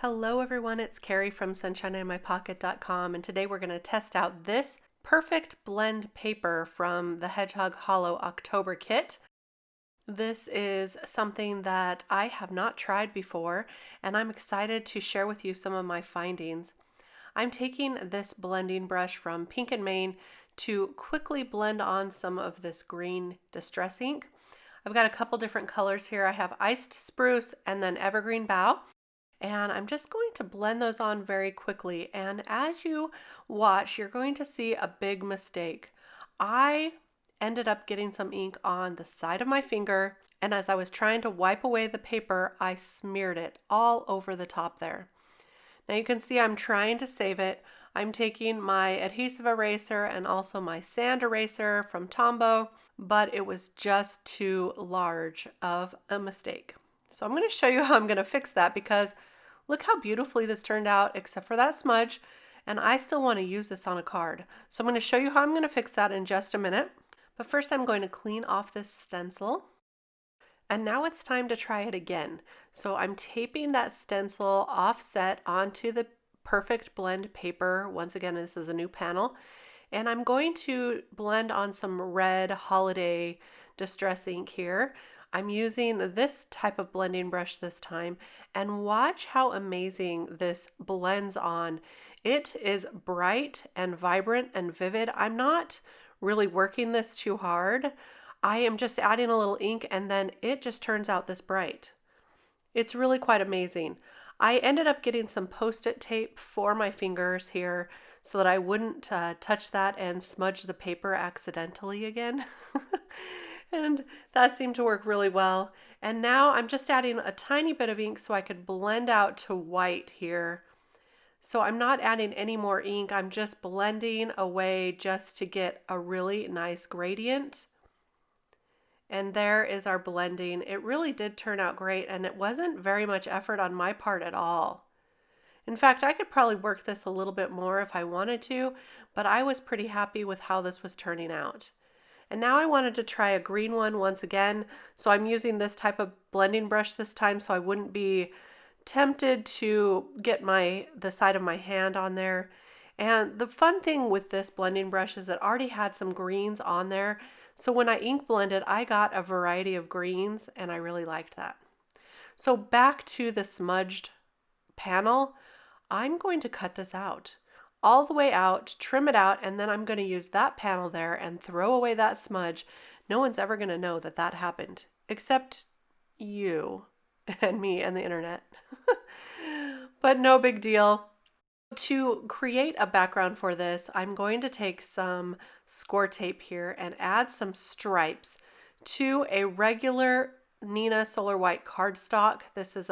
Hello everyone, it's Kari from sunshineinmypocket.com, and today we're going to test out this perfect blend paper from the Hedgehog Hollow October kit. This is something that I have not tried before, and I'm excited to share with you some of my findings. I'm taking this blending brush from Pink and Main to quickly blend on some of this green distress ink. I've got a couple different colors here. I have Iced Spruce and then Evergreen Bough. And I'm just going to blend those on very quickly. And as you watch, you're going to see a big mistake. I ended up getting some ink on the side of my finger, and as I was trying to wipe away the paper, I smeared it all over the top there. Now you can see I'm trying to save it. I'm taking my adhesive eraser and also my sand eraser from Tombow, but it was just too large of a mistake. So I'm going to show you how I'm going to fix that, because look how beautifully this turned out, except for that smudge, and I still want to use this on a card. So I'm going to show you how I'm going to fix that in just a minute. But first I'm going to clean off this stencil. And now it's time to try it again. So I'm taping that stencil offset onto the perfect blend paper. Once again, this is a new panel. And I'm going to blend on some red holiday distress ink here. I'm using this type of blending brush this time, and watch how amazing this blends on. It is bright and vibrant and vivid. I'm not really working this too hard. I am just adding a little ink and then it just turns out this bright. It's really quite amazing. I ended up getting some Post-it tape for my fingers here so that I wouldn't touch that and smudge the paper accidentally again. And that seemed to work really well. And now I'm just adding a tiny bit of ink so I could blend out to white here. So I'm not adding any more ink. I'm just blending away just to get a really nice gradient. And there is our blending. It really did turn out great, and it wasn't very much effort on my part at all. In fact, I could probably work this a little bit more if I wanted to, but I was pretty happy with how this was turning out. And now I wanted to try a green one once again, so I'm using this type of blending brush this time so I wouldn't be tempted to get the side of my hand on there. And the fun thing with this blending brush is it already had some greens on there, so when I ink blended, I got a variety of greens, and I really liked that. So back to the smudged panel, I'm going to cut this out. All the way out, trim it out, and then I'm going to use that panel there and throw away that smudge. No one's ever going to know that that happened, except you and me and the internet. But no big deal. To create a background for this, I'm going to take some score tape here and add some stripes to a regular Neenah Solar White cardstock. This is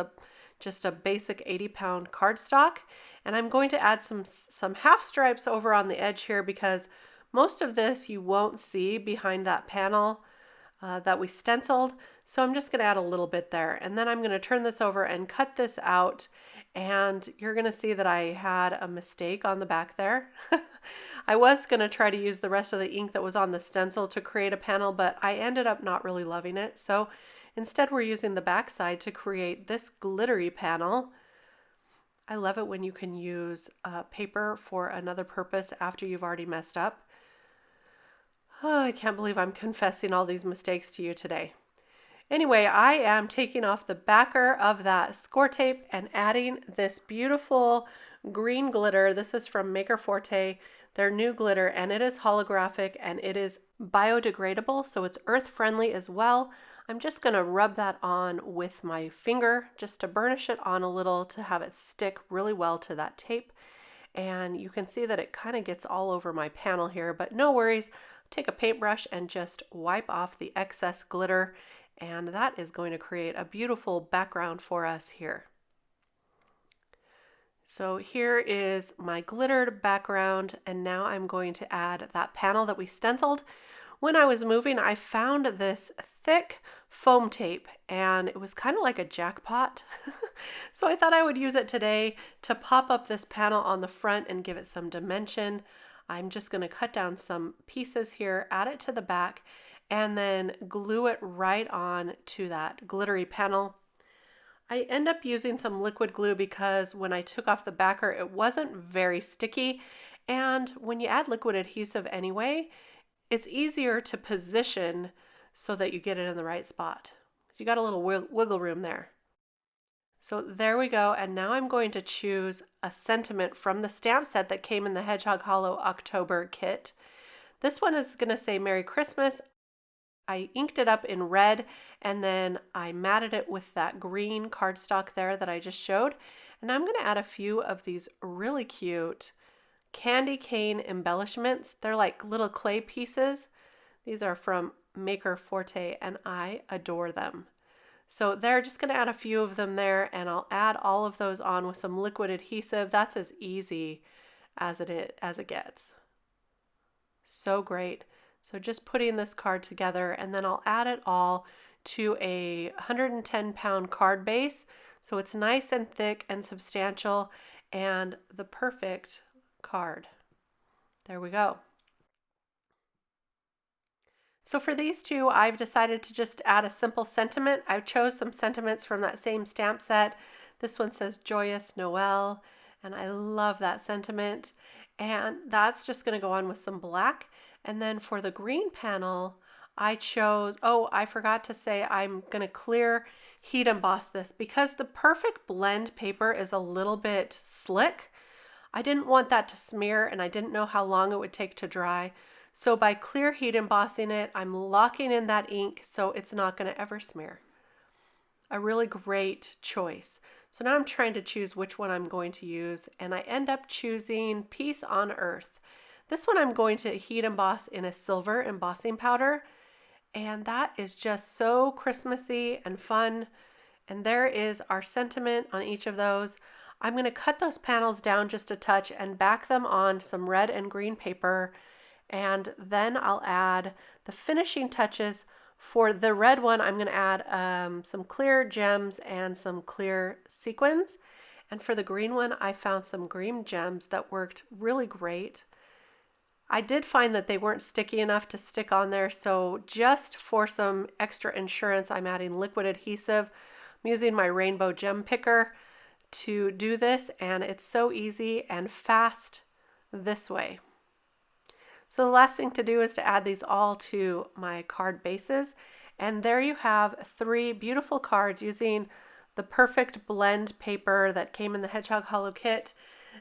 just a basic 80-pound cardstock. And I'm going to add some half stripes over on the edge here, because most of this you won't see behind that panel that we stenciled. So I'm just going to add a little bit there. And then I'm going to turn this over and cut this out. And you're going to see that I had a mistake on the back there. I was going to try to use the rest of the ink that was on the stencil to create a panel, but I ended up not really loving it. So instead we're using the back side to create this glittery panel. I love it when you can use paper for another purpose after you've already messed up. Oh, I can't believe I'm confessing all these mistakes to you today. Anyway, I am taking off the backer of that score tape and adding this beautiful green glitter. This is from Maker Forte, their new glitter, and it is holographic and it is biodegradable, so it's earth friendly as well. I'm just going to rub that on with my finger just to burnish it on a little to have it stick really well to that tape. And you can see that it kind of gets all over my panel here, but no worries. Take a paintbrush and just wipe off the excess glitter, and that is going to create a beautiful background for us here. So here is my glittered background, and now I'm going to add that panel that we stenciled. When I was moving, I found this thick foam tape, and it was kind of like a jackpot. So I thought I would use it today to pop up this panel on the front and give it some dimension. I'm just going to cut down some pieces here, add it to the back, and then glue it right on to that glittery panel. I end up using some liquid glue because when I took off the backer, it wasn't very sticky. And when you add liquid adhesive anyway, it's easier to position so that you get it in the right spot. You got a little wiggle room there. So there we go. And now I'm going to choose a sentiment from the stamp set that came in the Hedgehog Hollow October kit. This one is going to say Merry Christmas. I inked it up in red and then I matted it with that green cardstock there that I just showed. And I'm going to add a few of these really cute candy cane embellishments. They're like little clay pieces. These are from Maker Forte and I adore them. So they're just going to add a few of them there, and I'll add all of those on with some liquid adhesive. That's as easy as it gets. So great. So just putting this card together, and then I'll add it all to a 110-pound card base. So it's nice and thick and substantial and the perfect card. There we go. So for these two, I've decided to just add a simple sentiment. I chose some sentiments from that same stamp set. This one says Joyous Noel, and I love that sentiment. And that's just going to go on with some black. And then for the green panel, I chose, oh, I forgot to say I'm going to clear heat emboss this because the Perfect Blend paper is a little bit slick. I didn't want that to smear, and I didn't know how long it would take to dry. So by clear heat embossing it, I'm locking in that ink so it's not going to ever smear. A really great choice. So now I'm trying to choose which one I'm going to use, and I end up choosing Peace on Earth. This one I'm going to heat emboss in a silver embossing powder, and that is just so Christmassy and fun. And there is our sentiment on each of those. I'm going to cut those panels down just a touch and back them on some red and green paper. And then I'll add the finishing touches. For the red one, I'm going to add some clear gems and some clear sequins. And for the green one, I found some green gems that worked really great. I did find that they weren't sticky enough to stick on there, so just for some extra insurance, I'm adding liquid adhesive. I'm using my rainbow gem picker to do this, and it's so easy and fast this way. So the last thing to do is to add these all to my card bases. And there you have 3 beautiful cards using the Perfect Blend paper that came in the Hedgehog Hollow kit.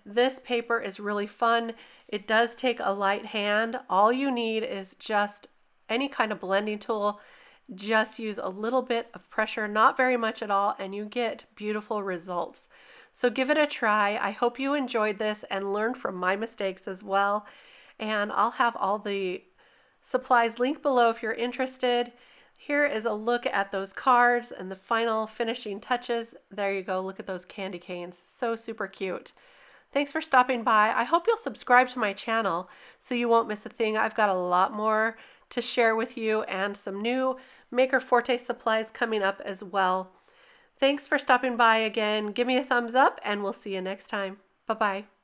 This paper is really fun. It does take a light hand. All you need is just any kind of blending tool. Just use a little bit of pressure, not very much at all, and you get beautiful results. So give it a try. I hope you enjoyed this and learned from my mistakes as well. And I'll have all the supplies linked below if you're interested. Here is a look at those cards and the final finishing touches. There you go. Look at those candy canes. So super cute. Thanks for stopping by. I hope you'll subscribe to my channel so you won't miss a thing. I've got a lot more to share with you and some new Maker Forte supplies coming up as well. Thanks for stopping by again. Give me a thumbs up and we'll see you next time. Bye-bye.